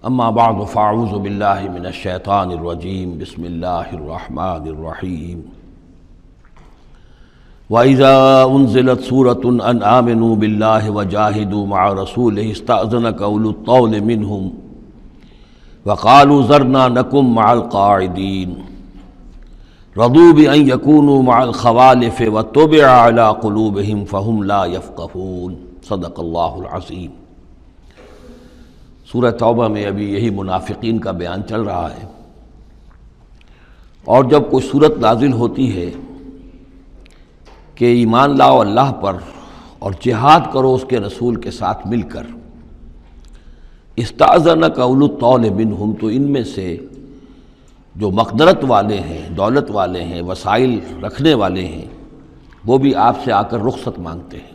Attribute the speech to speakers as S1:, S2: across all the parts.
S1: اما بعد فاعوذ باللہ من الشیطان الرجیم بسم اللہ الرحمن الرحیم وَإِذَا أُنزِلَتْ سُورَةٌ أَنْ آمِنُوا بِاللَّهِ وَجَاهِدُوا مَعَ رَسُولِهِ اسْتَأْذَنَكَ أُولُو الطَّوْلِ مِنْهُمْ وَقَالُوا ذَرْنَا نَكُن مَعَ الْقَاعِدِينَ رَضُوا بِأَنْ يَكُونُوا مَعَ الْخَوَالِفِ وَطُبِعَ عَلَى قُلُوبِهِمْ فَهُمْ لَا يَفْقَهُونَ صدق اللہ العظیم۔ سورہ توبہ میں ابھی یہی منافقین کا بیان چل رہا ہے، اور جب کوئی صورت نازل ہوتی ہے کہ ایمان لاؤ اللہ پر اور جہاد کرو اس کے رسول کے ساتھ مل کر، استأذنک اولو الطول منہم، تو ان میں سے جو مقدرت والے ہیں، دولت والے ہیں، وسائل رکھنے والے ہیں، وہ بھی آپ سے آ کر رخصت مانگتے ہیں۔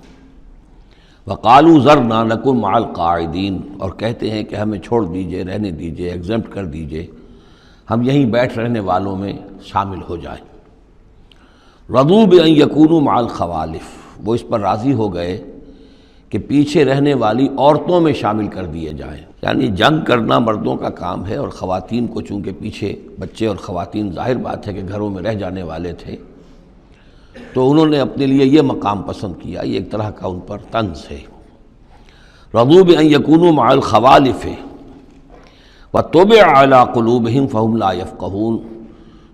S1: وقالوا ذرنا نکن مع القاعدین، اور کہتے ہیں کہ ہمیں چھوڑ دیجئے، رہنے دیجئے، ایگزمپٹ کر دیجئے، ہم یہیں بیٹھ رہنے والوں میں شامل ہو جائیں۔ رضوا بأن یکونوا مع الخوالف، وہ اس پر راضی ہو گئے کہ پیچھے رہنے والی عورتوں میں شامل کر دیے جائیں، یعنی جنگ کرنا مردوں کا کام ہے، اور خواتین کو چونکہ پیچھے بچے اور خواتین ظاہر بات ہے کہ گھروں میں رہ جانے والے تھے، تو انہوں نے اپنے لیے یہ مقام پسند کیا، یہ ایک طرح کا ان پر طنز ہے۔ رضوا بأن یکونوا مع الخوالف وطبع علی قلوبہم فہم لا یفقہون،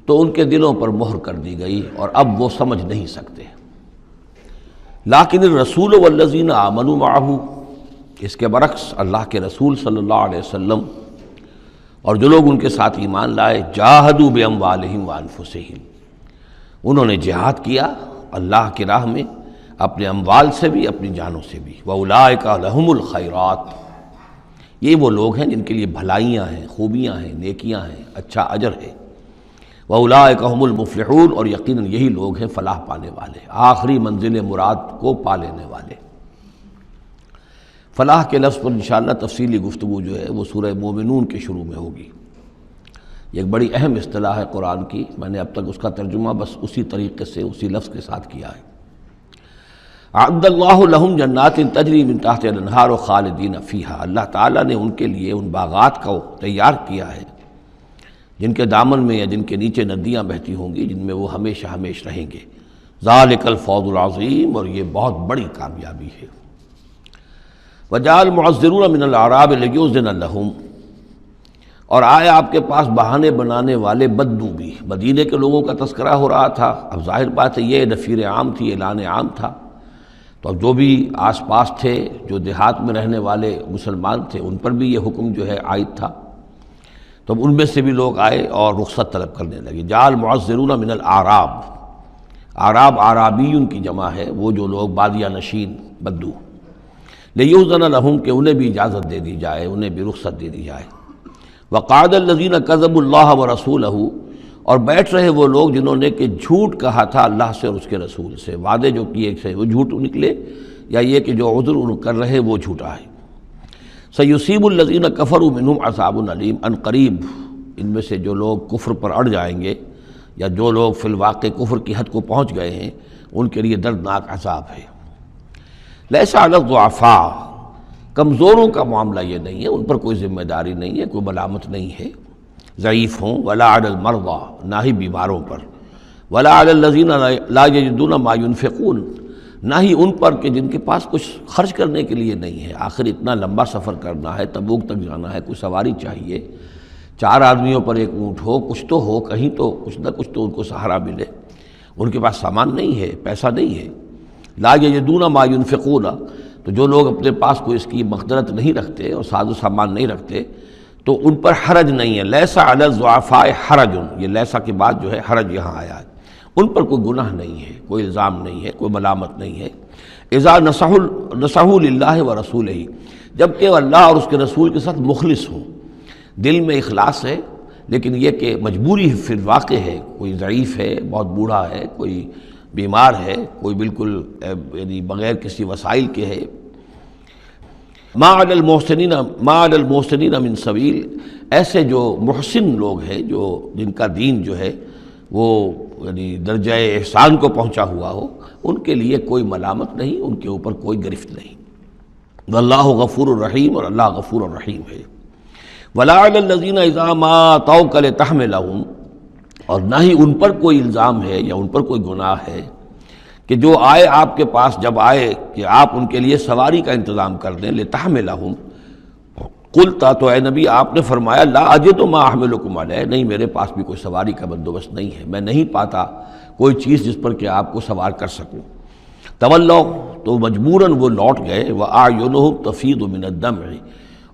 S1: تو ان کے دلوں پر مہر کر دی گئی اور اب وہ سمجھ نہیں سکتے۔ لیکن الرسول والذین آمنوا معہ، اس کے برعکس اللہ کے رسول صلی اللہ علیہ وسلم اور جو لوگ ان کے ساتھ ایمان لائے، جاہدوا باموالہم وانفسہم، انہوں نے جہاد کیا اللہ کی راہ میں، اپنے اموال سے بھی، اپنی جانوں سے بھی۔ وَأُولَٰئِکَ لَهُمُ الْخَيْرَاتُ، یہ وہ لوگ ہیں جن کے لیے بھلائیاں ہیں، خوبیاں ہیں، نیکیاں ہیں، اچھا اجر ہے۔ وَأُولَٰئِکَ هُمُ الْمُفْلِحُونَ، اور یقیناً یہی لوگ ہیں فلاح پانے والے، آخری منزل مراد کو پا لینے والے۔ فلاح کے لفظ پر انشاءاللہ تفصیلی گفتگو جو ہے وہ سورہ مومنون کے شروع میں ہوگی۔ یہ ایک بڑی اہم اصطلاح ہے قرآن کی، میں نے اب تک اس کا ترجمہ بس اسی طریقے سے اسی لفظ کے ساتھ کیا ہے۔ اعد اللہ لہم جنات تجری من تحتہا الانہار خالدین فیہا، اللہ تعالیٰ نے ان کے لیے ان باغات کو تیار کیا ہے جن کے دامن میں یا جن کے نیچے ندیاں بہتی ہوں گی، جن میں وہ ہمیشہ ہمیش رہیں گے۔ ذالک الفوز العظیم، اور یہ بہت بڑی کامیابی ہے۔ وجاء المعذرون من الاعراب لیؤذن لہم، اور آئے آپ کے پاس بہانے بنانے والے بدو بھی، مدینے کے لوگوں کا تذکرہ ہو رہا تھا، اب ظاہر بات ہے یہ نفیر عام تھی، اعلان عام تھا، تو اب جو بھی آس پاس تھے، جو دیہات میں رہنے والے مسلمان تھے، ان پر بھی یہ حکم جو ہے عائد تھا، تو اب ان میں سے بھی لوگ آئے اور رخصت طلب کرنے لگے۔ جاء المعذرون من الاعراب، اعراب اعرابیون کی جمع ہے، وہ جو لوگ بادیہ نشین بدو، لیؤذن لہم، کہ انہیں بھی اجازت دے دی جائے، انہیں بھی رخصت دے دی جائے۔ وقعد الذین کذبوا اللہ ورسولہ، اور بیٹھ رہے وہ لوگ جنہوں نے کہ جھوٹ کہا تھا اللہ سے اور اس کے رسول سے، وعدے جو کیے تھے وہ جھوٹ نکلے، یا یہ کہ جو عذر ان کر رہے وہ جھوٹا ہے۔ سیصیب الذین کفروا منہم عذاب علیم، ان قریب ان میں سے جو لوگ کفر پر اڑ جائیں گے، یا جو لوگ فی الواقع کفر کی حد کو پہنچ گئے ہیں، ان کے لیے دردناک عذاب ہے۔ لیس علی الضعفاء، کمزوروں کا معاملہ یہ نہیں ہے، ان پر کوئی ذمہ داری نہیں ہے، کوئی ملامت نہیں ہے، ضعیف ہوں، ولا علی المرضى، نہ ہی بیماروں پر، ولا علی الذین لا یجدون ما ينفقون، نہ ہی ان پر کہ جن کے پاس کچھ خرچ کرنے کے لیے نہیں ہے۔ آخر اتنا لمبا سفر کرنا ہے، تبوک تک جانا ہے، کوئی سواری چاہیے، 4 آدمیوں پر ایک اونٹ ہو، کچھ تو ہو، کہیں تو کچھ نہ کچھ تو ان کو سہارا ملے، ان کے پاس سامان نہیں ہے، پیسہ نہیں ہے۔ لا یجدون ما ينفقون، تو جو لوگ اپنے پاس کوئی اس کی مقدرت نہیں رکھتے اور ساز و سامان نہیں رکھتے، تو ان پر حرج نہیں ہے۔ لیس علی الضعفاء حرج، یہ لیسا کے بعد جو ہے حرج یہاں آیا ہے، ان پر کوئی گناہ نہیں ہے، کوئی الزام نہیں ہے، کوئی ملامت نہیں ہے۔ اذا نصحوا للہ ورسولہ، جب کہ اللہ اور اس کے رسول کے ساتھ مخلص ہوں، دل میں اخلاص ہے، لیکن یہ کہ مجبوری فی الواقع ہے، کوئی ضعیف ہے، بہت بوڑھا ہے، کوئی بیمار ہے، کوئی بالکل یعنی بغیر کسی وسائل کے ہے۔ ما علی المحسنین من سبیل، ایسے جو محسن لوگ ہیں، جو جن کا دین جو ہے وہ یعنی درجہ احسان کو پہنچا ہوا ہو، ان کے لیے کوئی ملامت نہیں، ان کے اوپر کوئی گرفت نہیں۔ واللہ غفور الرحیم، اور اللہ غفور الرحیم ہے۔ ولا علی الذین اذا ما اتوک لتحملہم، اور نہ ہی ان پر کوئی الزام ہے یا ان پر کوئی گناہ ہے کہ جو آئے آپ کے پاس، جب آئے کہ آپ ان کے لیے سواری کا انتظام کر دیں، لتحملہم، قلتا، تو اے نبی آپ نے فرمایا، لا اجد ما احملکم علیہ، نہیں میرے پاس بھی کوئی سواری کا بندوبست نہیں ہے، میں نہیں پاتا کوئی چیز جس پر کہ آپ کو سوار کر سکوں۔ تولوا، تو مجبوراً وہ لوٹ گئے، واعینہم تفیض من الدمع،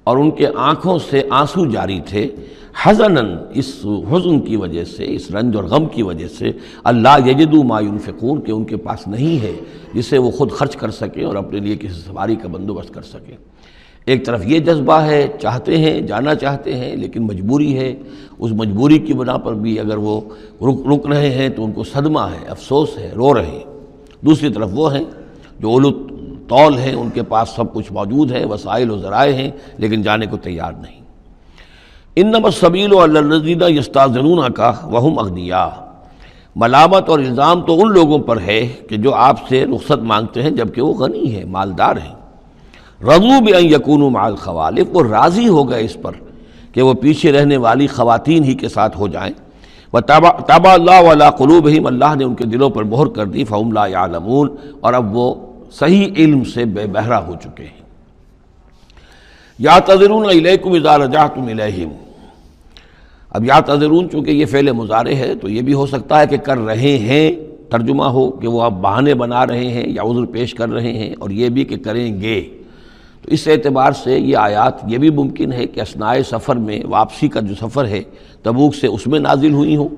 S1: اور ان کے آنکھوں سے آنسو جاری تھے، حزناً، اس حزن کی وجہ سے، اس رنج اور غم کی وجہ سے، اللہ یجدوا ما ينفقون، کہ ان کے پاس نہیں ہے جسے وہ خود خرچ کر سکیں اور اپنے لیے کسی سواری کا بندوبست کر سکیں۔ ایک طرف یہ جذبہ ہے، چاہتے ہیں، جانا چاہتے ہیں، لیکن مجبوری ہے، اس مجبوری کی بنا پر بھی اگر وہ رک رہے ہیں تو ان کو صدمہ ہے، افسوس ہے، رو رہے ہیں۔ دوسری طرف وہ ہیں جو اولو طول ہیں، ان کے پاس سب کچھ موجود ہے، وسائل و ذرائع ہیں، لیکن جانے کو تیار نہیں۔ انما السبیل علی الذین یستاذنونک وہم اغنیاء، ملامت اور الزام تو ان لوگوں پر ہے کہ جو آپ سے رخصت مانگتے ہیں جبکہ وہ غنی ہیں، مالدار ہیں۔ رضوا بان یکونوا مع الخوالف، وہ راضی ہو گئے اس پر کہ وہ پیچھے رہنے والی خواتین ہی کے ساتھ ہو جائیں۔ وطبع اللہ علی قلوبہم، اللہ نے ان کے دلوں پر مہر کر دی، فہم لا یعلمون، اور اب وہ صحیح علم سے بے بہرہ ہو چکے ہیں۔ یعتذرون الیکم اذا رجعتم الیہم، اب یعتذرون چونکہ یہ فعل مضارع ہے تو یہ بھی ہو سکتا ہے کہ کر رہے ہیں، ترجمہ ہو کہ وہ اب بہانے بنا رہے ہیں یا عذر پیش کر رہے ہیں، اور یہ بھی کہ کریں گے۔ تو اس اعتبار سے یہ آیات یہ بھی ممکن ہے کہ اثناء سفر میں، واپسی کا جو سفر ہے تبوک سے، اس میں نازل ہوئی ہوں،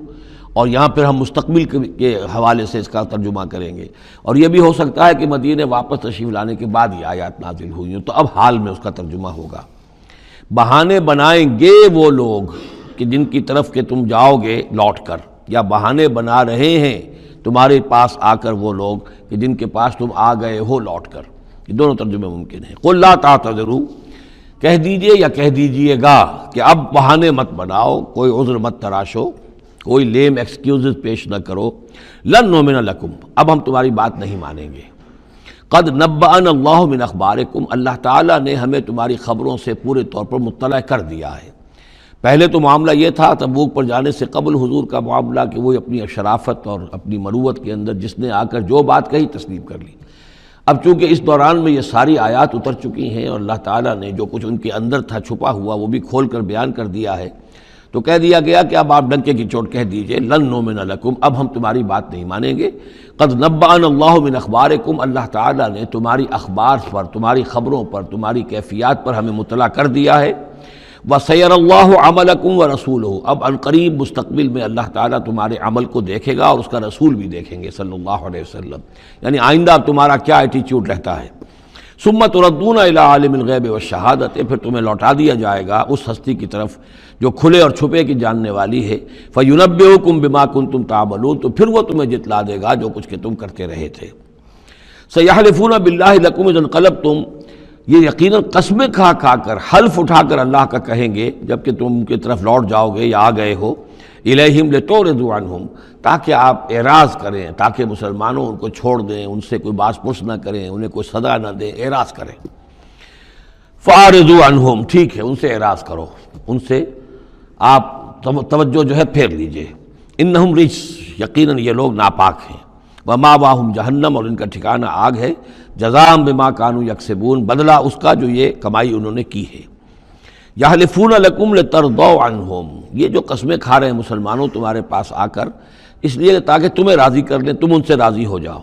S1: اور یہاں پھر ہم مستقبل کے حوالے سے اس کا ترجمہ کریں گے، اور یہ بھی ہو سکتا ہے کہ مدینے واپس تشریف لانے کے بعد یہ آیات نازل ہوئی ہوں، تو اب حال میں اس کا ترجمہ ہوگا۔ بہانے بنائیں گے وہ لوگ کہ جن کی طرف کہ تم جاؤ گے لوٹ کر، یا بہانے بنا رہے ہیں تمہارے پاس آ کر وہ لوگ کہ جن کے پاس تم آ گئے ہو لوٹ کر، یہ دونوں ترجمے ممکن ہیں۔ قل لا تعتذروا، کہہ دیجئے یا کہہ دیجئے گا کہ اب بہانے مت بناؤ، کوئی عذر مت تراشو، کوئی لیم ایکسکیوزز پیش نہ کرو، لن نؤمن لکم، اب ہم تمہاری بات نہیں مانیں گے۔ قد نبأنا اللہ من اخبارکم، اللہ تعالیٰ نے ہمیں تمہاری خبروں سے پورے طور پر مطلع کر دیا ہے۔ پہلے تو معاملہ یہ تھا تبوک پر جانے سے قبل حضور کا معاملہ کہ وہ اپنی شرافت اور اپنی مروت کے اندر جس نے آ کر جو بات کہی تسلیم کر لی۔ اب چونکہ اس دوران میں یہ ساری آیات اتر چکی ہیں اور اللہ تعالیٰ نے جو کچھ ان کے اندر تھا چھپا ہوا وہ بھی کھول کر بیان کر دیا ہے، تو کہہ دیا گیا کہ اب آپ ڈنکے کی چوٹ کہہ دیجئے، لن نؤمن لکم، اب ہم تمہاری بات نہیں مانیں گے۔ قد نبأنا اللہ من اخبارکم، اللہ تعالیٰ نے تمہاری اخبار پر، تمہاری خبروں پر، تمہاری کیفیات پر ہمیں مطلع کر دیا ہے۔ وَسَيَرَ اللَّهُ عَمَلَكُمْ وَرَسُولُهُ، اب عنقریب مستقبل میں اللہ تعالیٰ تمہارے عمل کو دیکھے گا اور اس کا رسول بھی دیکھیں گے صلی اللہ علیہ وسلم، یعنی آئندہ اب تمہارا کیا ایٹیچیوڈ رہتا ہے۔ ثُمَّ تُرَدُّونَ إِلَىٰ عَالِمِ الْغَیْبِ وَالشَّہَادَةِ، پھر تمہیں لوٹا دیا جائے گا اس ہستی کی طرف جو کھلے اور چھپے کی جاننے والی ہے۔ فَيُنَبِّئُكُم بِمَا كُنتُمْ تَعْمَلُونَ، تو پھر وہ تمہیں جتلا دے گا جو کچھ کہ تم کرتے رہے تھے۔ سَيَحْلِفُونَ بِاللَّهِ لَكُمْ إِذَا انقلبتم، یہ یقیناً قسمیں کھا کھا کر، حلف اٹھا کر اللہ کا کہیں گے جب کہ تم ان کی طرف لوٹ جاؤ گے یا آ گئے ہو، الیہم لتعرضوا عنہم، تاکہ آپ اعراض کریں، تاکہ مسلمانوں ان کو چھوڑ دیں، ان سے کوئی باس پرس نہ کریں، انہیں کوئی صدا نہ دیں، اعراض کریں۔ فاعرضوا عنہم، ٹھیک ہے ان سے اعراض کرو، ان سے آپ توجہ جو ہے پھیر لیجئے۔ انہم رجس، یقیناً یہ لوگ ناپاک ہیں۔ ومأواہم جہنم، اور ان کا ٹھکانہ آگ ہے۔ جزاء بما کانوا یکسبون، بدلہ اس کا جو یہ کمائی انہوں نے کی ہے۔ یحلفون لکم لترضوا عنہم، یہ جو قسمیں کھا رہے ہیں مسلمانوں تمہارے پاس آ کر، اس لیے تاکہ تمہیں راضی کر لیں، تم ان سے راضی ہو جاؤ۔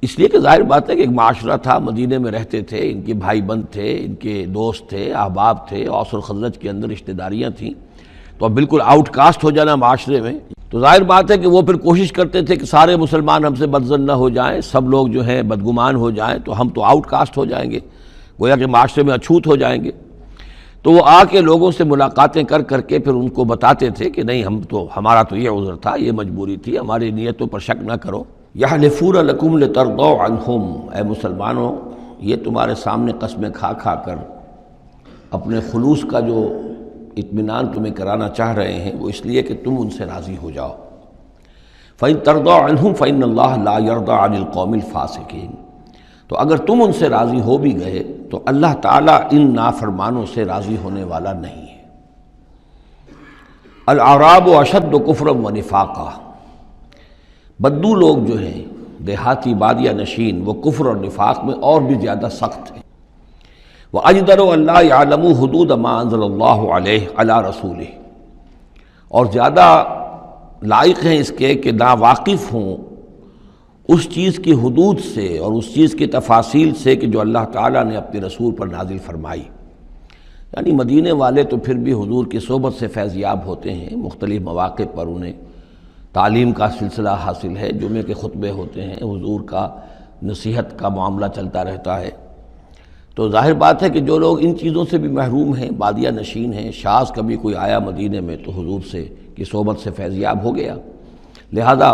S1: اس لیے کہ ظاہر بات ہے کہ ایک معاشرہ تھا، مدینے میں رہتے تھے، ان کے بھائی بند تھے، ان کے دوست تھے، احباب تھے، اوس اور خزرج کے اندر رشتہ داریاں تھیں، تو اب بالکل آؤٹ کاسٹ ہو جانا معاشرے میں، تو ظاہر بات ہے کہ وہ پھر کوشش کرتے تھے کہ سارے مسلمان ہم سے بدظن نہ ہو جائیں، سب لوگ جو ہیں بدگمان ہو جائیں، تو ہم تو آؤٹ کاسٹ ہو جائیں گے، گویا کہ معاشرے میں اچھوت ہو جائیں گے۔ تو وہ آ کے لوگوں سے ملاقاتیں کر کر کے پھر ان کو بتاتے تھے کہ نہیں، ہمارا تو یہ عذر تھا، یہ مجبوری تھی، ہماری نیتوں پر شک نہ کرو۔ یحلفون لکم لترضوا عنہم، اے مسلمانوں یہ تمہارے سامنے قسمیں کھا کھا کر اپنے خلوص کا جو اطمینان تمہیں کرانا چاہ رہے ہیں وہ اس لیے کہ تم ان سے راضی ہو جاؤ۔ فَإِن تَرْضَوْا عَنْهُمْ فَإِنَّ اللَّهَ لَا يَرْضَىٰ عَنِ الْقَوْمِ الْفَاسِقِينَ، تو اگر تم ان سے راضی ہو بھی گئے تو اللہ تعالیٰ ان نافرمانوں سے راضی ہونے والا نہیں ہے۔ الاعراب اشد کفرا و نفاقا، بدو لوگ جو ہیں دیہاتی بادیہ نشین وہ کفر اور نفاق میں اور بھی زیادہ سخت ہیں۔ وَأَجْدَرُ أَن لَّا يَعْلَمُوا حُدُودَ مَا أَنزَلَ اللَّهُ عَلَيْهِ عَلَىٰ رَسُولِهِ، اور زیادہ لائق ہیں اس کے کہ ناواقف ہوں اس چیز کی حدود سے اور اس چیز کی تفاصیل سے کہ جو اللہ تعالیٰ نے اپنے رسول پر نازل فرمائی۔ یعنی مدینے والے تو پھر بھی حضور کی صحبت سے فیض یاب ہوتے ہیں، مختلف مواقع پر انہیں تعلیم کا سلسلہ حاصل ہے، جمعے کے خطبے ہوتے ہیں، حضور کا نصیحت کا معاملہ چلتا رہتا ہے۔ تو ظاہر بات ہے کہ جو لوگ ان چیزوں سے بھی محروم ہیں، بادیہ نشین ہیں، شاذ کبھی کوئی آیا مدینے میں تو حضور سے کی صحبت سے فیض یاب ہو گیا، لہذا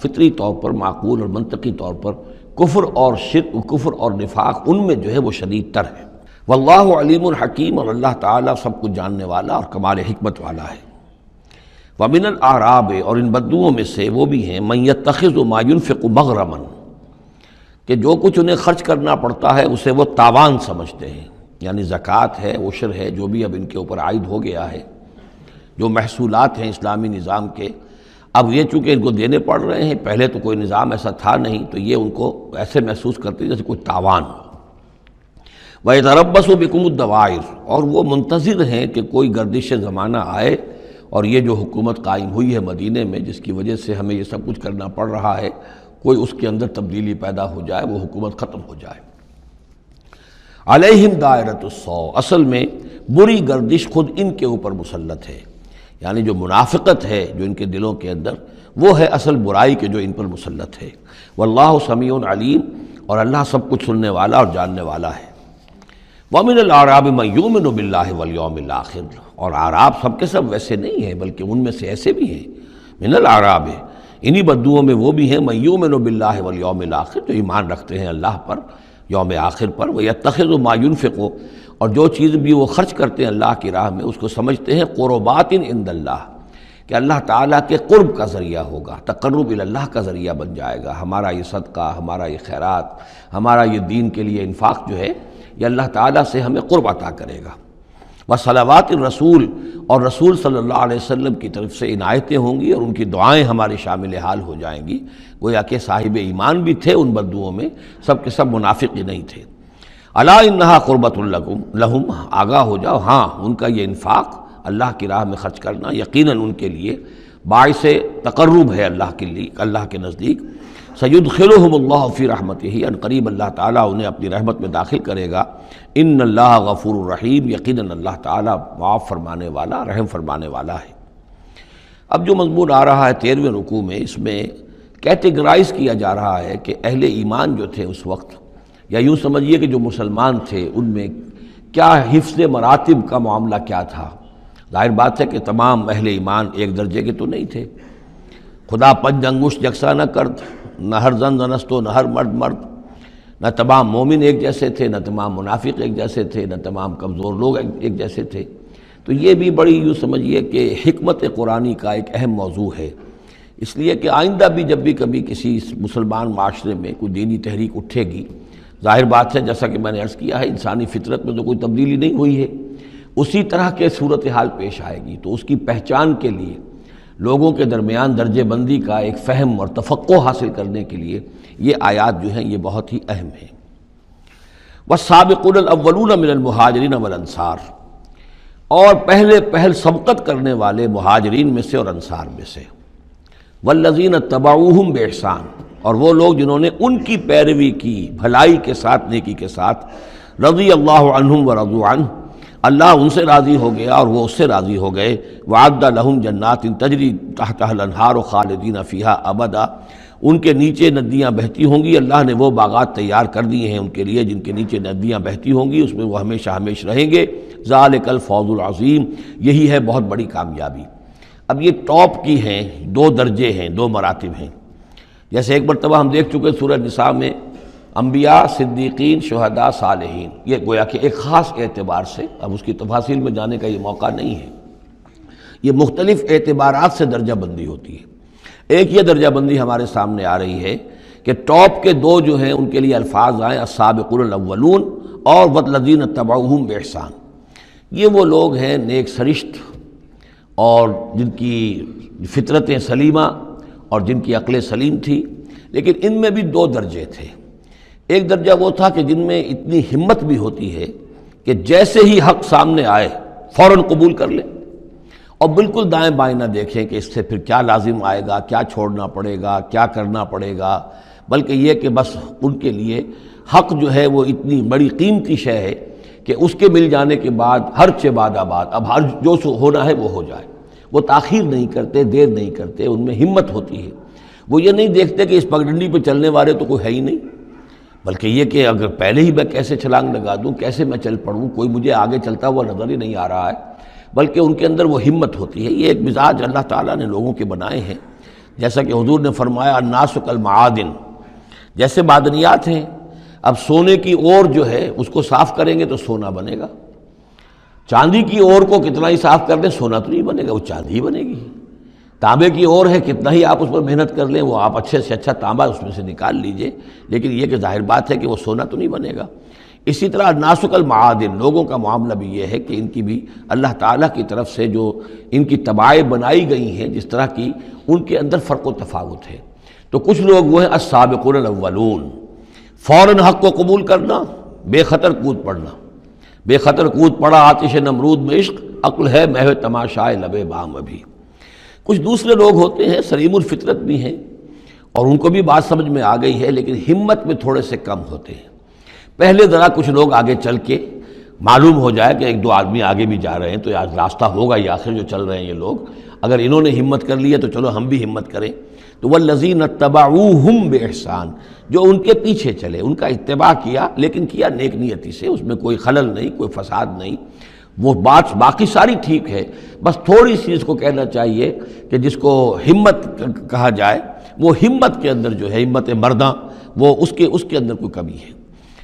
S1: فطری طور پر، معقول اور منطقی طور پر کفر اور شرک، کفر اور نفاق ان میں جو ہے وہ شدید تر ہے۔ واللہ علیم الحکیم، اور اللہ تعالیٰ سب کچھ جاننے والا اور کمال حکمت والا ہے۔ ومن الاعراب، اور ان بدوؤں میں سے وہ بھی ہیں، من یتخذ ما ينفق مغرما، کہ جو کچھ انہیں خرچ کرنا پڑتا ہے اسے وہ تاوان سمجھتے ہیں، یعنی زکوٰۃ ہے، عشر ہے، جو بھی اب ان کے اوپر عائد ہو گیا ہے، جو محصولات ہیں اسلامی نظام کے، اب یہ چونکہ ان کو دینے پڑ رہے ہیں، پہلے تو کوئی نظام ایسا تھا نہیں، تو یہ ان کو ایسے محسوس کرتے ہیں جیسے کوئی تاوان ہو۔ وَيَتَرَبَّصُ بِكُمُ الدَّوَائِرَ، اور وہ منتظر ہیں کہ کوئی گردش زمانہ آئے اور یہ جو حکومت قائم ہوئی ہے مدینے میں، جس کی وجہ سے ہمیں یہ سب کچھ کرنا پڑ رہا ہے، کوئی اس کے اندر تبدیلی پیدا ہو جائے، وہ حکومت ختم ہو جائے۔ علیہم دائرۃ السوء، اصل میں بری گردش خود ان کے اوپر مسلط ہے، یعنی جو منافقت ہے جو ان کے دلوں کے اندر، وہ ہے اصل برائی کے جو ان پر مسلط ہے۔ واللہ سمیع علیم، اور اللہ سب کچھ سننے والا اور جاننے والا ہے۔ وَمِنَ الْأَعْرَابِ مَن يُؤْمِنُ بِاللَّهِ وَالْيَوْمِ الْآخِرِ، اور اعراب سب کے سب ویسے نہیں ہیں، بلکہ ان میں سے ایسے بھی ہیں۔ من الاعراب، انہی بدوؤں میں وہ بھی ہیں، من یؤمن باللہ والیوم الآخر، جو ایمان رکھتے ہیں اللہ پر، یوم آخر پر۔ وَيَتَّخِذُ مَا يُنْفِقُ، اور جو چیز بھی وہ خرچ کرتے ہیں اللہ کی راہ میں اس کو سمجھتے ہیں قربات عند اللہ، کہ اللہ تعالیٰ کے قرب کا ذریعہ ہوگا، تقرب الی اللہ کا ذریعہ بن جائے گا۔ ہمارا یہ صدقہ، ہمارا یہ خیرات، ہمارا یہ دین کے لیے انفاق جو ہے، یہ اللہ تعالیٰ سے ہمیں قرب عطا کرے گا۔ وصلوات الرسول، اور رسول صلی اللہ علیہ وسلم کی طرف سے عنایتیں ہوں گی اور ان کی دعائیں ہماری شامل حال ہو جائیں گی۔ گویا کہ صاحب ایمان بھی تھے ان بدوؤں میں، سب کے سب منافق ہی نہیں تھے۔ الا انہا قربۃ لہم، آگاہ ہو جاؤ، ہاں ان کا یہ انفاق، اللہ کی راہ میں خرچ کرنا، یقیناً ان کے لیے باعث تقرب ہے اللہ کے لیے، اللہ کے نزدیک۔ سیدخلہم اللہ فی رحمتہ، ان قریب اللہ تعالیٰ انہیں اپنی رحمت میں داخل کرے گا۔ ان اللہ غفور الرحیم، یقیناً اللہ تعالیٰ معاف فرمانے والا، رحم فرمانے والا ہے۔ اب جو مضمون آ رہا ہے 13ویں رکوع میں، اس میں کیٹیگرائز کیا جا رہا ہے کہ اہل ایمان جو تھے اس وقت، یا یوں سمجھیے کہ جو مسلمان تھے، ان میں کیا حفظ مراتب کا معاملہ کیا تھا۔ ظاہر بات ہے کہ تمام اہل ایمان ایک درجے کے تو نہیں تھے، خدا پنج انگشت یکساں نہ کرد، نہ ہر زن زنست و نہ ہر مرد مرد، نہ تمام مومن ایک جیسے تھے، نہ تمام منافق ایک جیسے تھے، نہ تمام کمزور لوگ ایک جیسے تھے۔ تو یہ بھی بڑی یوں سمجھیے کہ حکمت قرآنی کا ایک اہم موضوع ہے، اس لیے کہ آئندہ بھی جب بھی کبھی کسی مسلمان معاشرے میں کوئی دینی تحریک اٹھے گی، ظاہر بات ہے جیسا کہ میں نے عرض کیا ہے، انسانی فطرت میں تو کوئی تبدیلی نہیں ہوئی ہے، اسی طرح کے صورتحال پیش آئے گی، تو اس کی پہچان کے لیے، لوگوں کے درمیان درجہ بندی کا ایک فہم اور تفقع حاصل کرنے کے لیے یہ آیات جو ہیں یہ بہت ہی اہم ہیں۔ والسابقون الاولون من المہاجرین والانصار، اور پہل سبقت کرنے والے مہاجرین میں سے اور انصار میں سے۔ والذین اتبعوہم بإحسان، اور وہ لوگ جنہوں نے ان کی پیروی کی بھلائی کے ساتھ، نیکی کے ساتھ۔ رضی اللہ عنہم ورضوا عنہ، اللہ ان سے راضی ہو گیا اور وہ اس سے راضی ہو گئے۔ وعد لہم جنات تجری تحتها الانہار خالدین فیہا ابدا، ان کے نیچے ندیاں بہتی ہوں گی، اللہ نے وہ باغات تیار کر دیے ہیں ان کے لیے جن کے نیچے ندیاں بہتی ہوں گی، اس میں وہ ہمیشہ ہمیشہ رہیں گے۔ ذالک الفوز العظیم، یہی ہے بہت بڑی کامیابی۔ اب یہ ٹاپ کی ہیں، دو درجے ہیں، دو مراتب ہیں۔ جیسے ایک مرتبہ ہم دیکھ چکے سورہ نساء میں انبیاء، صدیقین، شہداء، صالحین، یہ گویا کہ ایک خاص اعتبار سے، اب اس کی تفاصیل میں جانے کا یہ موقع نہیں ہے، یہ مختلف اعتبارات سے درجہ بندی ہوتی ہے۔ ایک یہ درجہ بندی ہمارے سامنے آ رہی ہے کہ ٹاپ کے دو جو ہیں ان کے لیے الفاظ آئیں السابقون الاولون اور والذین اتبعوہم بإحسان، یہ وہ لوگ ہیں نیک سرشت اور جن کی فطرتیں سلیمہ اور جن کی عقل سلیم تھی، لیکن ان میں بھی دو درجے تھے۔ ایک درجہ وہ تھا کہ جن میں اتنی ہمت بھی ہوتی ہے کہ جیسے ہی حق سامنے آئے فوراً قبول کر لیں اور بالکل دائیں بائیں نہ دیکھیں کہ اس سے پھر کیا لازم آئے گا، کیا چھوڑنا پڑے گا، کیا کرنا پڑے گا، بلکہ یہ کہ بس ان کے لیے حق جو ہے وہ اتنی بڑی قیمتی شے ہے کہ اس کے مل جانے کے بعد ہر چہ بعد آباد، اب ہر جو ہونا ہے وہ ہو جائے۔ وہ تاخیر نہیں کرتے، دیر نہیں کرتے، ان میں ہمت ہوتی ہے۔ وہ یہ نہیں دیکھتے کہ اس پگڈنڈی پہ چلنے والے تو کوئی ہے ہی نہیں، بلکہ یہ کہ اگر پہلے ہی میں کیسے چھلانگ لگا دوں، کیسے میں چل پڑوں، کوئی مجھے آگے چلتا ہوا نظر ہی نہیں آ رہا ہے، بلکہ ان کے اندر وہ ہمت ہوتی ہے۔ یہ ایک مزاج اللہ تعالیٰ نے لوگوں کے بنائے ہیں، جیسا کہ حضور نے فرمایا الناس کالمعادن، جیسے معدنیات ہیں۔ اب سونے کی اور جو ہے اس کو صاف کریں گے تو سونا بنے گا، چاندی کی اور کو کتنا ہی صاف کر لیں سونا تو نہیں بنے گا، وہ چاندی ہی بنے گی۔ تانبے کی اور ہے، کتنا ہی آپ اس پر محنت کر لیں وہ آپ اچھے سے اچھا تانبا اس میں سے نکال لیجئے، لیکن یہ کہ ظاہر بات ہے کہ وہ سونا تو نہیں بنے گا۔ اسی طرح الناس کالمعادن، لوگوں کا معاملہ بھی یہ ہے کہ ان کی بھی اللہ تعالیٰ کی طرف سے جو ان کی طبائع بنائی گئی ہیں جس طرح کی، ان کے اندر فرق و تفاوت ہے۔ تو کچھ لوگ وہ ہیں السابقون الاولون، فوراً حق کو قبول کرنا، بے خطر کود پڑنا، بے خطر کود پڑا آتش نمرود میں عشق، عقل ہے محو تماشائے لبے بام ابھی۔ کچھ دوسرے لوگ ہوتے ہیں سلیم الفطرت بھی ہیں اور ان کو بھی بات سمجھ میں آ گئی ہے، لیکن ہمت میں تھوڑے سے کم ہوتے ہیں۔ پہلے ذرا کچھ لوگ آگے چل کے معلوم ہو جائے کہ ایک دو آدمی آگے بھی جا رہے ہیں تو آج راستہ ہوگا، یہ آخر جو چل رہے ہیں یہ لوگ، اگر انہوں نے ہمت کر لی ہے تو چلو ہم بھی ہمت کریں۔ تو والذین اتبعوہم بإحسان، جو ان کے پیچھے چلے، ان کا اتباع کیا، لیکن کیا نیک نیتی سے، اس میں کوئی خلل نہیں، کوئی فساد نہیں، وہ بات باقی ساری ٹھیک ہے، بس تھوڑی سی اس کو کہنا چاہیے کہ جس کو ہمت کہا جائے، وہ ہمت کے اندر جو ہے ہمت مرداں، وہ اس کے اندر کوئی کمی ہے۔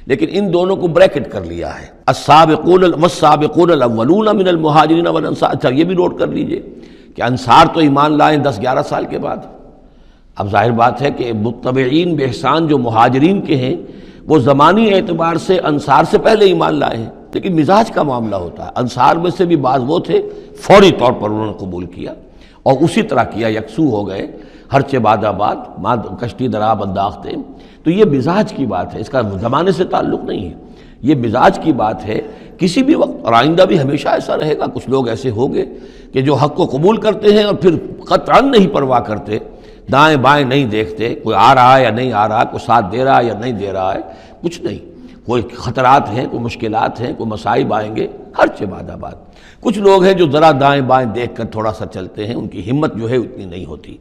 S1: لیکن ان دونوں کو بریکٹ کر لیا ہے، والسابقون الاولون من المہاجرین والانصار۔ اچھا یہ بھی نوٹ کر لیجئے کہ انصار تو ایمان لائیں 10-11 سال کے بعد۔ اب ظاہر بات ہے کہ متبعین بإحسان جو مہاجرین کے ہیں وہ زمانی اعتبار سے انصار سے پہلے ایمان لائے ہیں، لیکن مزاج کا معاملہ ہوتا ہے۔ انصار میں سے بھی بعض وہ تھے فوری طور پر انہوں نے قبول کیا اور اسی طرح کیا، یکسو ہو گئے، ہر چہ بعد آباد ماں کشتی درآب انداختے۔ تو یہ مزاج کی بات ہے، اس کا زمانے سے تعلق نہیں ہے، یہ مزاج کی بات ہے۔ کسی بھی وقت اور آئندہ بھی ہمیشہ ایسا رہے گا، کچھ لوگ ایسے ہوں گے کہ جو حق کو قبول کرتے ہیں اور پھر قطعاً نہیں پرواہ کرتے، دائیں بائیں نہیں دیکھتے، کوئی آ رہا ہے یا نہیں آ رہا، کوئی ساتھ دے رہا ہے یا نہیں دے رہا ہے، کچھ نہیں، کوئی خطرات ہیں، کوئی مشکلات ہیں، کوئی مصائب آئیں گے، ہر چہ بعد آباد۔ کچھ لوگ ہیں جو ذرا دائیں بائیں دیکھ کر تھوڑا سا چلتے ہیں، ان کی ہمت جو ہے اتنی نہیں ہوتی۔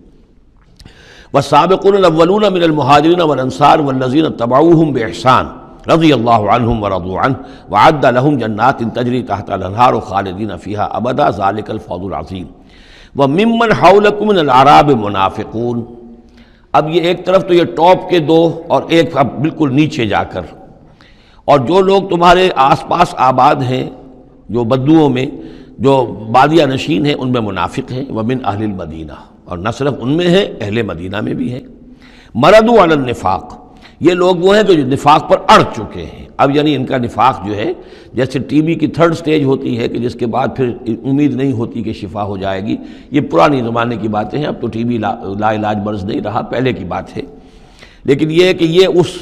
S1: والسابقون الاولون من المہاجرین والانصار والذین اتبعوہم بإحسان رضی اللہ عنہم ورضوا عنہ وأعد لهم جنات تجری تحتها الانہار خالدین فیہا ابدا ذلک الفوز العظیم وممن حولکم من الاعراب منافقون۔ اب یہ ایک طرف تو یہ ٹاپ کے دو اور ایک اب بالکل نیچے جا کر، اور جو لوگ تمہارے آس پاس آباد ہیں جو بدوؤں میں، جو بادیہ نشین ہیں، ان میں منافق ہیں۔ ومن اہل المدینہ، اور نہ صرف ان میں ہیں، اہل مدینہ میں بھی ہیں۔ مردوا علی النفاق، یہ لوگ وہ ہیں کہ جو نفاق پر اڑ چکے ہیں۔ اب یعنی ان کا نفاق جو ہے جیسے ٹی بی کی 3rd سٹیج ہوتی ہے کہ جس کے بعد پھر امید نہیں ہوتی کہ شفا ہو جائے گی، یہ پرانی زمانے کی باتیں ہیں، اب تو ٹی بی لا علاج مرض نہیں رہا، پہلے کی بات ہے۔ لیکن یہ ہے کہ یہ اس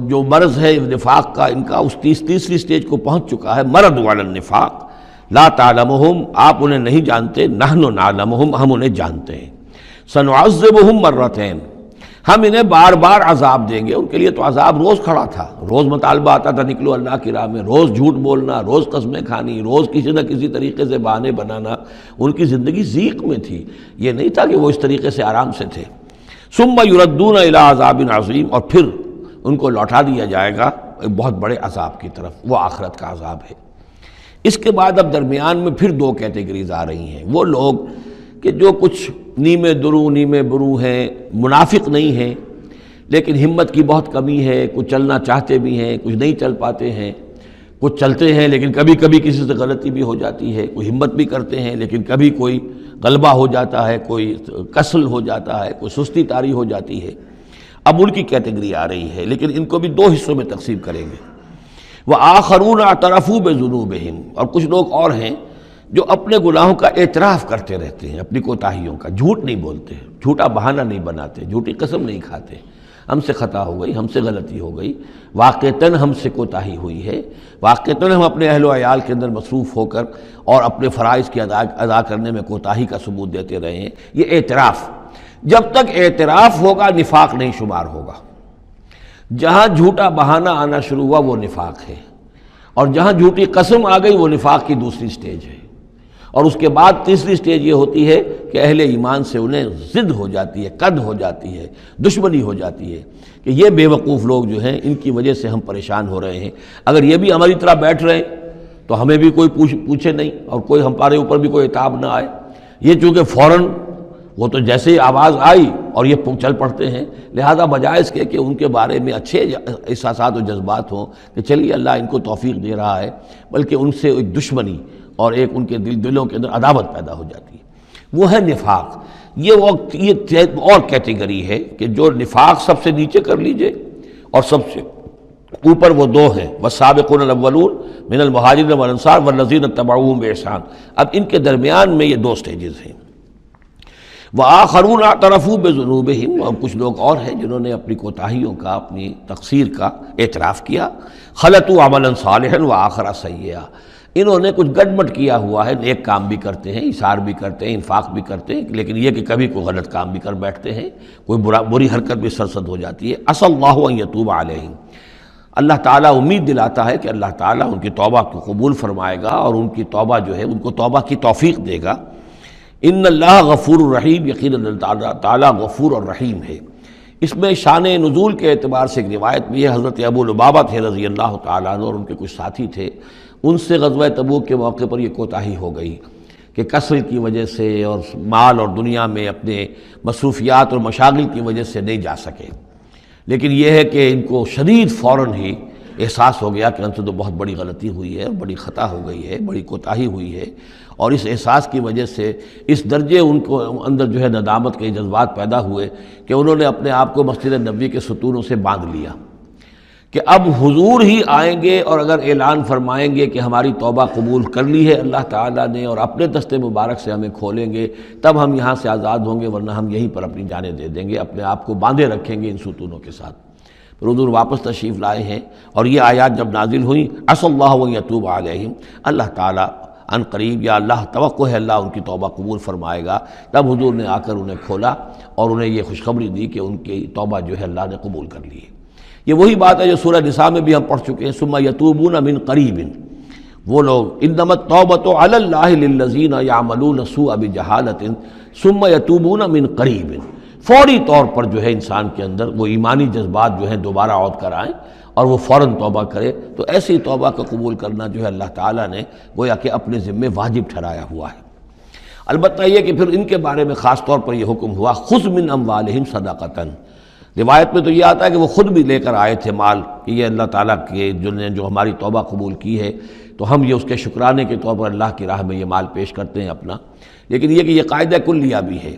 S1: جو مرض ہے نفاق کا، ان کا اس تیسری سٹیج کو پہنچ چکا ہے۔ مردوا علی النفاق لا تعلمہم، آپ انہیں نہیں جانتے، نحن نعلمہم، ہم انہیں جانتے ہیں۔ سنعذبہم مرتین، ہم انہیں بار بار عذاب دیں گے۔ ان کے لیے تو عذاب روز کھڑا تھا، روز مطالبہ آتا تھا نکلو اللہ کی راہ میں، روز جھوٹ بولنا، روز قسمیں کھانی، روز کسی نہ کسی طریقے سے بہانے بنانا۔ ان کی زندگی ضیق میں تھی، یہ نہیں تھا کہ وہ اس طریقے سے آرام سے تھے۔ ثم یردون الی عذاب عظیم، اور پھر ان کو لوٹا دیا جائے گا ایک بہت بڑے عذاب کی طرف، وہ آخرت کا عذاب ہے۔ اس کے بعد اب درمیان میں پھر 2 کیٹیگریز آ رہی ہیں، وہ لوگ کہ جو کچھ نیمے درو نیمے برو ہیں، منافق نہیں ہیں لیکن ہمت کی بہت کمی ہے، کچھ چلنا چاہتے بھی ہیں، کچھ نہیں چل پاتے ہیں، کچھ چلتے ہیں لیکن کبھی کبھی کسی سے غلطی بھی ہو جاتی ہے، کوئی ہمت بھی کرتے ہیں لیکن کبھی کوئی غلبہ ہو جاتا ہے، کوئی کسل ہو جاتا ہے، کوئی سستی طاری ہو جاتی ہے۔ اب ان کی کیٹیگری آ رہی ہے، لیکن ان کو بھی 2 حصوں میں تقسیم کریں گے۔ وآخرون اعترفوا بذنوبہم، اور کچھ لوگ اور ہیں جو اپنے گناہوں کا اعتراف کرتے رہتے ہیں، اپنی کوتاہیوں کا، جھوٹ نہیں بولتے، جھوٹا بہانہ نہیں بناتے، جھوٹی قسم نہیں کھاتے، ہم سے خطا ہو گئی، ہم سے غلطی ہو گئی، واقعتاً ہم سے کوتاہی ہوئی ہے، واقعتاً ہم اپنے اہل و عیال کے اندر مصروف ہو کر اور اپنے فرائض کی ادا کرنے میں کوتاہی کا ثبوت دیتے رہے ہیں، یہ اعتراف۔ جب تک اعتراف ہوگا نفاق نہیں شمار ہوگا۔ جہاں جھوٹا بہانہ آنا شروع ہوا وہ نفاق ہے، اور جہاں جھوٹی قسم آ گئی وہ نفاق کی دوسری سٹیج ہے، اور اس کے بعد تیسری سٹیج یہ ہوتی ہے کہ اہل ایمان سے انہیں ضد ہو جاتی ہے، قد ہو جاتی ہے، دشمنی ہو جاتی ہے کہ یہ بے وقوف لوگ جو ہیں ان کی وجہ سے ہم پریشان ہو رہے ہیں، اگر یہ بھی ہماری طرح بیٹھ رہے ہیں تو ہمیں بھی کوئی پوچھے نہیں اور کوئی ہمارے اوپر بھی کوئی عتاب نہ آئے۔ یہ چونکہ فوراً وہ تو جیسے ہی آواز آئی اور یہ چل پڑتے ہیں، لہذا بجائے اس کے کہ ان کے بارے میں اچھے احساسات و جذبات ہوں کہ چلیے اللہ ان کو توفیق دے رہا ہے، بلکہ ان سے ایک دشمنی اور ایک ان کے دلوں کے اندر عداوت پیدا ہو جاتی ہے، وہ ہے نفاق۔ یہ اور کیٹیگری ہے کہ جو نفاق سب سے نیچے کر لیجئے اور سب سے اوپر وہ دو ہیں، والسابقون الاولون من المہاجرین والانصار والذین اتبعوہم بإحسان۔ اب ان کے درمیان میں یہ دو سٹیجز ہیں۔ وآخرون اعترفوا بذنوبہم، اور کچھ لوگ اور ہیں جنہوں نے اپنی کوتاہیوں کا، اپنی تقصیر کا اعتراف کیا۔ خلطوا عملا صالحا وآخر سیئا، انہوں نے کچھ گڈمٹ کیا ہوا ہے، نیک کام بھی کرتے ہیں، اثار بھی کرتے ہیں، انفاق بھی کرتے ہیں، لیکن یہ کہ کبھی کوئی غلط کام بھی کر بیٹھتے ہیں، کوئی بری حرکت بھی سرزد ہو جاتی ہے۔ عسى اللہ ان یتوب علیہم، اللہ تعالیٰ امید دلاتا ہے کہ اللہ تعالیٰ ان کی توبہ کو قبول فرمائے گا اور ان کی توبہ جو ہے ان کو توبہ کی توفیق دے گا۔ ان اللہ غفور الرحیم، یقیناً اللہ تعالیٰ غفور اور رحیم ہے۔ اس میں شان نزول کے اعتبار سے ایک روایت بھی ہے، حضرت ابو لبابہ تھے رضی اللہ تعالیٰ عنہ اور ان کے کچھ ساتھی تھے، ان سے غزوہ تبوک کے موقع پر یہ کوتاہی ہو گئی کہ کثرت کی وجہ سے اور مال اور دنیا میں اپنے مصروفیات اور مشاغل کی وجہ سے نہیں جا سکے، لیکن یہ ہے کہ ان کو شدید فوراً ہی احساس ہو گیا کہ ان سے تو بہت بڑی غلطی ہوئی ہے، بڑی خطا ہو گئی ہے، بڑی کوتاہی ہوئی ہے، اور اس احساس کی وجہ سے اس درجے ان کو اندر جو ہے ندامت کے جذبات پیدا ہوئے کہ انہوں نے اپنے آپ کو مسجد نبوی کے ستونوں سے باندھ لیا کہ اب حضور ہی آئیں گے اور اگر اعلان فرمائیں گے کہ ہماری توبہ قبول کر لی ہے اللہ تعالیٰ نے اور اپنے دست مبارک سے ہمیں کھولیں گے، تب ہم یہاں سے آزاد ہوں گے، ورنہ ہم یہیں پر اپنی جانیں دے دیں گے، اپنے آپ کو باندھے رکھیں گے ان ستونوں کے ساتھ۔ پھر حضور واپس تشریف لائے ہیں اور یہ آیات جب نازل ہوئیں، عسى اللہ ان یتوب علیہم، اللہ تعالیٰ ان قریب، یا اللہ توقع ہے اللہ ان کی توبہ قبول فرمائے گا، تب حضور نے آ کر انہیں کھولا اور انہیں یہ خوشخبری دی کہ ان کی توبہ جو ہے اللہ نے قبول کر لی ہے۔ یہ وہی بات ہے جو سورہ نساء میں بھی ہم پڑھ چکے ہیں، ثم یتوبون من قریب، وہ لوگ انما التوبۃ علی اللہ للذین یعملون السوء بجہالۃ ثم یتوبون من قریب، فوری طور پر جو ہے انسان کے اندر وہ ایمانی جذبات جو ہیں دوبارہ عود کر آئیں اور وہ فوراً توبہ کرے، تو ایسی توبہ کا قبول کرنا جو ہے اللہ تعالیٰ نے گویا کہ اپنے ذمے واجب ٹھہرایا ہوا ہے۔ البتہ یہ کہ پھر ان کے بارے میں خاص طور پر یہ حکم ہوا، خذ من اموالہم صدقۃ، روایت میں تو یہ آتا ہے کہ وہ خود بھی لے کر آئے تھے مال کہ یہ اللہ تعالیٰ کے جو ہماری توبہ قبول کی ہے تو ہم یہ اس کے شکرانے کے طور پر اللہ کی راہ میں یہ مال پیش کرتے ہیں اپنا، لیکن یہ کہ یہ قاعدہ کلیہ بھی ہے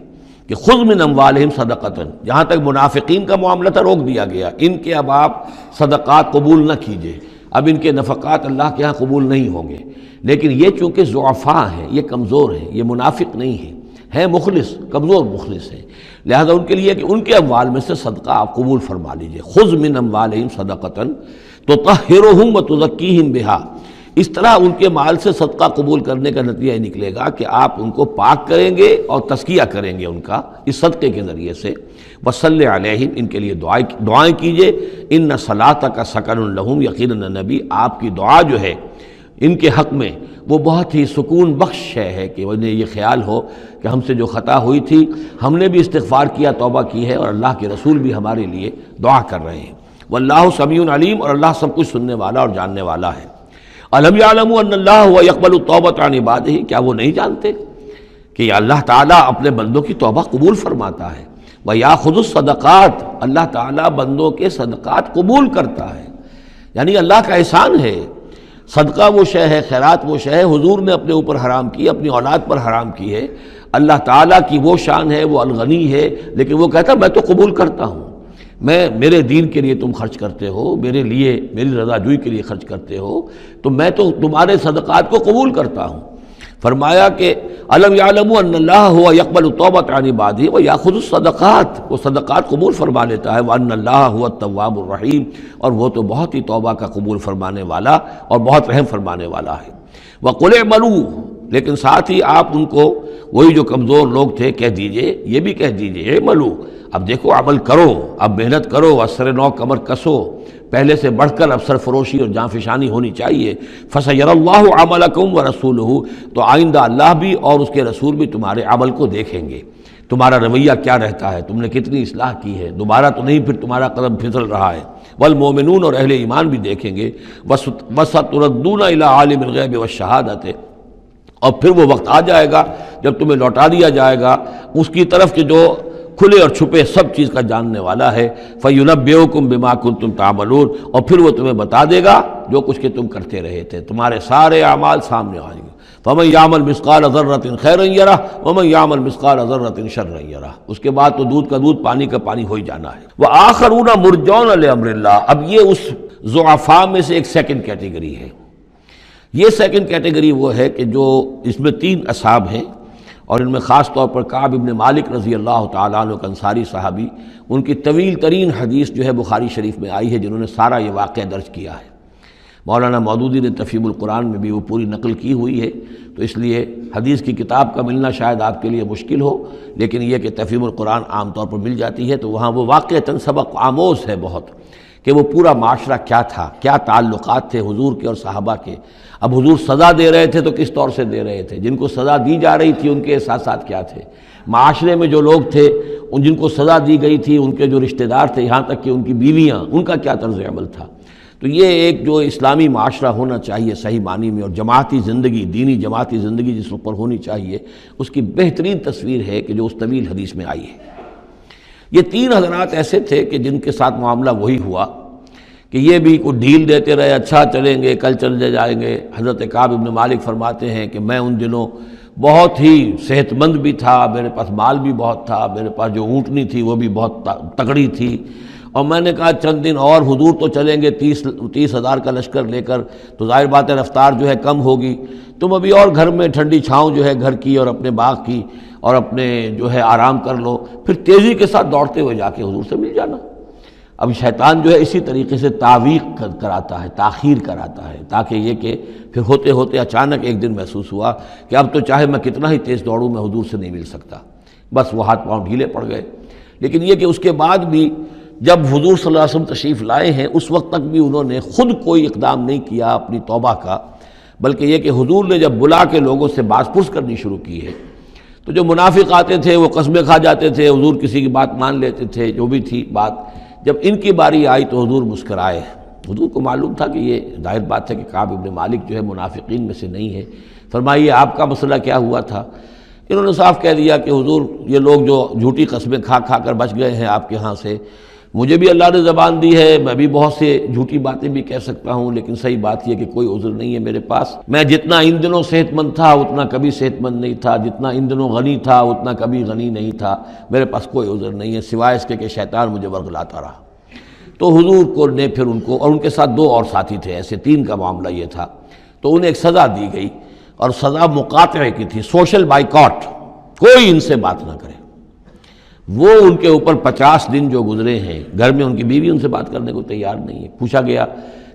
S1: کہ خذ من اموالہم صدقۃ، جہاں تک منافقین کا معاملہ تھا روک دیا گیا، ان کے اب آپ صدقات قبول نہ کیجئے، اب ان کے نفقات اللہ کے ہاں قبول نہیں ہوں گے، لیکن یہ چونکہ ضعفاء ہیں، یہ کمزور ہیں، یہ منافق نہیں ہیں مخلص، کمزور مخلص ہیں، لہذا ان کے لیے کہ ان کے اموال میں سے صدقہ آپ قبول فرما لیجئے، خذ من اموالہم صدقۃ تطہرہم وتزکیہم بہا، اس طرح ان کے مال سے صدقہ قبول کرنے کا نتیجہ یہ نکلے گا کہ آپ ان کو پاک کریں گے اور تزکیہ کریں گے ان کا اس صدقے کے ذریعے سے۔ وصلی علیہم، ان کے لیے دعائیں کیجئے، ان صلاتک سکن لہم، یقیناً نبی آپ کی دعا جو ہے ان کے حق میں وہ بہت ہی سکون بخش ہے کہ انہیں یہ خیال ہو کہ ہم سے جو خطا ہوئی تھی ہم نے بھی استغفار کیا، توبہ کی ہے، اور اللہ کے رسول بھی ہمارے لیے دعا کر رہے ہیں۔ واللہ سمیع علیم، اور اللہ سب کچھ سننے والا اور جاننے والا ہے۔ الم یعلموا ان اللہ هو یقبل التوبۃ عن عبادہ، کیا وہ نہیں جانتے کہ اللہ تعالیٰ اپنے بندوں کی توبہ قبول فرماتا ہے؟ ویأخذ الصدقات، اللہ تعالیٰ بندوں کے صدقات قبول کرتا ہے، یعنی اللہ کا احسان ہے۔ صدقہ وہ شے ہے، خیرات وہ شے ہے حضور نے اپنے اوپر حرام کی، اپنی اولاد پر حرام کی ہے، اللہ تعالیٰ کی وہ شان ہے، وہ الغنی ہے، لیکن وہ کہتا ہے میں تو قبول کرتا ہوں، میرے دین کے لیے تم خرچ کرتے ہو، میرے لیے میری رضا جوئی کے لیے خرچ کرتے ہو، تو میں تو تمہارے صدقات کو قبول کرتا ہوں۔ فرمایا کہ الم یعلموا ان اللہ هو یقبل التوبۃ عن عبادہ ویأخذ الصدقات، وہ صدقات قبول فرما لیتا ہے، وان اللہ هو التواب الرحیم، اور وہ تو بہت ہی توبہ کا قبول فرمانے والا اور بہت رحم فرمانے والا ہے۔ وقل اعملوا، لیکن ساتھ ہی آپ ان کو، وہی جو کمزور لوگ تھے، کہہ دیجئے، یہ بھی کہہ دیجئے اعملوا، اب دیکھو عمل کرو، اب محنت کرو، اثر نو کمر کسو، پہلے سے بڑھ کر اب سرفروشی اور جاں فشانی ہونی چاہیے۔ فَسَيَرَى اللَّهُ عَمَلَكُمْ وَرَسُولُهُ، تو آئندہ اللہ بھی اور اس کے رسول بھی تمہارے عمل کو دیکھیں گے، تمہارا رویہ کیا رہتا ہے، تم نے کتنی اصلاح کی ہے، دوبارہ تو نہیں پھر تمہارا قدم پھسل رہا ہے۔ والمومنون، اور اہل ایمان بھی دیکھیں گے۔ وَسَتُرَدُّونَ إِلَىٰ عَالِمِ الْغَيْبِ وَالشَّهَادَةِ، اور پھر وہ وقت آ جائے گا جب تمہیں لوٹا دیا جائے گا اس کی طرف کہ جو کھلے اور چھپے سب چیز کا جاننے والا ہے۔ فَيُنَبِّئُكُم بِمَا كُنتُمْ تَعْمَلُونَ، اور پھر وہ تمہیں بتا دے گا جو کچھ کہ تم کرتے رہے تھے، تمہارے سارے اعمال سامنے آئیں گے۔ فَمَن يَعْمَلْ مِثْقَالَ ذَرَّةٍ خَيْرًا يَرَهُ وَمَن يَعْمَلْ مِثْقَالَ ذَرَّةٍ شَرًّا يَرَهُ، اس کے بعد تو دودھ کا دودھ، پانی کا پانی ہو ہی جانا ہے۔ وَآخَرُونَ مُرْجَوْنَ لِأَمْرِ اللَّهِ، اب یہ اس ضعفاء میں سے ایک سیکنڈ کیٹیگری ہے۔ یہ سیکنڈ کیٹیگری وہ ہے کہ جو اس میں 3 اصحاب ہیں، اور ان میں خاص طور پر کعب ابن مالک رضی اللہ تعالیٰ عنہ، انصاری صحابی، ان کی طویل ترین حدیث جو ہے بخاری شریف میں آئی ہے، جنہوں نے سارا یہ واقعہ درج کیا ہے۔ مولانا مودودی نے تفہیم القرآن میں بھی وہ پوری نقل کی ہوئی ہے، تو اس لیے حدیث کی کتاب کا ملنا شاید آپ کے لیے مشکل ہو، لیکن یہ کہ تفہیم القرآن عام طور پر مل جاتی ہے، تو وہاں وہ واقعتاً سبق آموز ہے بہت، کہ وہ پورا معاشرہ کیا تھا، کیا تعلقات تھے حضور کے اور صحابہ کے۔ اب حضور سزا دے رہے تھے تو کس طور سے دے رہے تھے، جن کو سزا دی جا رہی تھی ان کے احساسات کیا تھے، معاشرے میں جو لوگ تھے ان جن کو سزا دی گئی تھی ان کے جو رشتہ دار تھے، یہاں تک کہ ان کی بیویاں، ان کا کیا طرز عمل تھا۔ تو یہ ایک جو اسلامی معاشرہ ہونا چاہیے صحیح معنی میں، اور جماعتی زندگی، دینی جماعتی زندگی جس پر ہونی چاہیے، اس کی بہترین تصویر ہے کہ جو اس طویل حدیث میں آئی ہے۔ یہ 3 حضرات ایسے تھے کہ جن کے ساتھ معاملہ وہی ہوا کہ یہ بھی کوئی ڈھیل دیتے رہے، اچھا چلیں گے، کل چلے جائیں گے۔ حضرت کعب ابن مالک فرماتے ہیں کہ میں ان دنوں بہت ہی صحت مند بھی تھا، میرے پاس مال بھی بہت تھا، میرے پاس جو اونٹنی تھی وہ بھی بہت تگڑی تھی، اور میں نے کہا چند دن اور حضور تو چلیں گے 30,000 کا لشکر لے کر، تو ظاہر بات ہے رفتار جو ہے کم ہوگی، تم ابھی اور گھر میں ٹھنڈی چھاؤں جو ہے گھر کی اور اپنے باغ کی اور اپنے جو ہے آرام کر لو، پھر تیزی کے ساتھ دوڑتے ہوئے جا کے حضور سے مل جانا۔ اب شیطان جو ہے اسی طریقے سے تعویق کراتا ہے، تاخیر کراتا ہے، تاکہ یہ کہ پھر ہوتے ہوتے اچانک ایک دن محسوس ہوا کہ اب تو چاہے میں کتنا ہی تیز دوڑوں میں حضور سے نہیں مل سکتا، بس وہ ہاتھ پاؤں ڈھیلے پڑ گئے۔ لیکن یہ کہ اس کے بعد بھی جب حضور صلی اللہ علیہ وسلم تشریف لائے ہیں اس وقت تک بھی انہوں نے خود کوئی اقدام نہیں کیا اپنی توبہ کا، بلکہ یہ کہ حضور نے جب بلا کے لوگوں سے باز پرس کرنی شروع کی ہے، تو جو منافق آتے تھے وہ قسمیں کھا جاتے تھے، حضور کسی کی بات مان لیتے تھے، جو بھی تھی بات، جب ان کی باری آئی تو حضور مسکرائے۔ حضور کو معلوم تھا کہ یہ ظاہر بات ہے کہ کعب ابن مالک جو ہے منافقین میں سے نہیں ہے۔ فرمائیے آپ کا مسئلہ کیا ہوا تھا؟ انہوں نے صاف کہہ دیا کہ حضور یہ لوگ جو جھوٹی قسمیں کھا کھا کر بچ گئے ہیں آپ کے ہاں سے، مجھے بھی اللہ نے زبان دی ہے، میں بھی بہت سے جھوٹی باتیں بھی کہہ سکتا ہوں، لیکن صحیح بات یہ کہ کوئی عذر نہیں ہے میرے پاس۔ میں جتنا ان دنوں صحت مند تھا اتنا کبھی صحت مند نہیں تھا، جتنا ان دنوں غنی تھا اتنا کبھی غنی نہیں تھا، میرے پاس کوئی عذر نہیں ہے سوائے اس کے کہ شیطان مجھے ورغلاتا رہا۔ تو حضور کو نے پھر ان کو، اور ان کے ساتھ 2 اور ساتھی تھے، ایسے 3 کا معاملہ یہ تھا، تو انہیں ایک سزا دی گئی، اور سزا مقاطعے کی تھی، سوشل بائیکاٹ، کوئی ان سے بات نہ کرے۔ وہ ان کے اوپر 50 دن جو گزرے ہیں، گھر میں ان کی بیوی ان سے بات کرنے کو تیار نہیں ہے۔ پوچھا گیا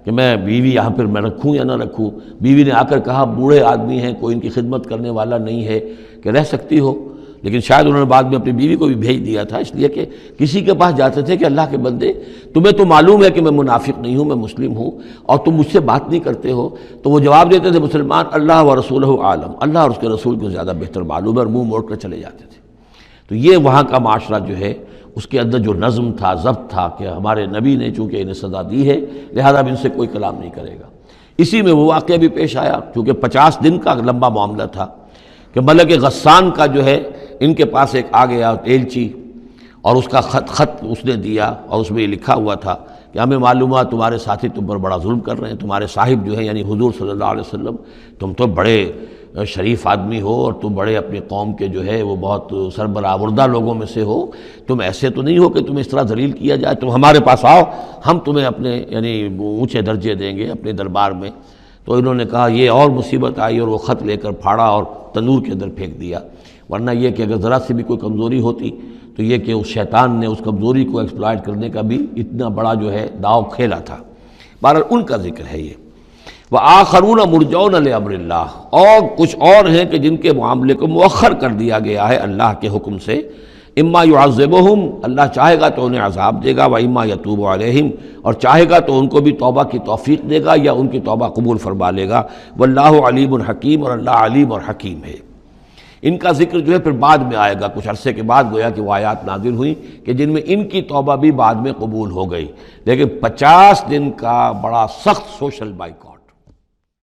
S1: کہ میں بیوی یہاں پر میں رکھوں یا نہ رکھوں، بیوی نے آ کر کہا بوڑھے آدمی ہیں، کوئی ان کی خدمت کرنے والا نہیں ہے کہ رہ سکتی ہو، لیکن شاید انہوں نے بعد میں اپنی بیوی کو بھی بھیج دیا تھا، اس لیے کہ کسی کے پاس جاتے تھے کہ اللہ کے بندے تمہیں تو معلوم ہے کہ میں منافق نہیں ہوں، میں مسلم ہوں، اور تم مجھ سے بات نہیں کرتے ہو، تو وہ جواب دیتے تھے مسلمان اللہ و رسولہ عالم، اللہ اور اس کے رسول کو زیادہ بہتر معلوم ہے، اور منہ موڑ کر چلے جاتے تھے۔ تو یہ وہاں کا معاشرہ جو ہے اس کے اندر جو نظم تھا، ضبط تھا کہ ہمارے نبی نے چونکہ انہیں سزا دی ہے لہذا اب ان سے کوئی کلام نہیں کرے گا۔ اسی میں وہ واقعہ بھی پیش آیا، چونکہ 50 دن کا لمبا معاملہ تھا کہ ملک غسان کا جو ہے ان کے پاس ایک آ گیا ایلچی، اور اس کا خط اس نے دیا، اور اس میں یہ لکھا ہوا تھا کہ ہمیں معلوم ہوا تمہارے ساتھی تم پر بڑا ظلم کر رہے ہیں، تمہارے صاحب جو ہے یعنی حضور صلی اللہ علیہ وسلم، تم تو بڑے شریف آدمی ہو اور تم بڑے اپنی قوم کے جو ہے وہ بہت سربراہ لوگوں میں سے ہو، تم ایسے تو نہیں ہو کہ تمہیں اس طرح ذلیل کیا جائے، تم ہمارے پاس آؤ، ہم تمہیں اپنے یعنی اونچے درجے دیں گے اپنے دربار میں۔ تو انہوں نے کہا یہ اور مصیبت آئی، اور وہ خط لے کر پھاڑا اور تنور کے اندر پھینک دیا۔ ورنہ یہ کہ اگر ذرا سے بھی کوئی کمزوری ہوتی تو یہ کہ اس شیطان نے اس کمزوری کو ایکسپلائٹ کرنے کا بھی اتنا بڑا جو ہے داؤ کھیلا تھا۔ بہرحال ان کا ذکر ہے یہ۔ وآخرون مرجون لامر اللہ، اور کچھ اور ہیں کہ جن کے معاملے کو مؤخر کر دیا گیا ہے اللہ کے حکم سے۔ اما یعذبہم، اللہ چاہے گا تو انہیں عذاب دے گا، و اما یتوب علیہم، اور چاہے گا تو ان کو بھی توبہ کی توفیق دے گا یا ان کی توبہ قبول فرما لے گا۔ واللہ علیم حکیم، اور اللہ علیم اور حکیم ہے۔ ان کا ذکر جو ہے پھر بعد میں آئے گا، کچھ عرصے کے بعد گویا کہ وہ آیات نازل ہوئیں کہ جن میں ان کی توبہ بھی بعد میں قبول ہو گئی، لیکن 50 دن کا بڑا سخت سوشل بائیکاٹ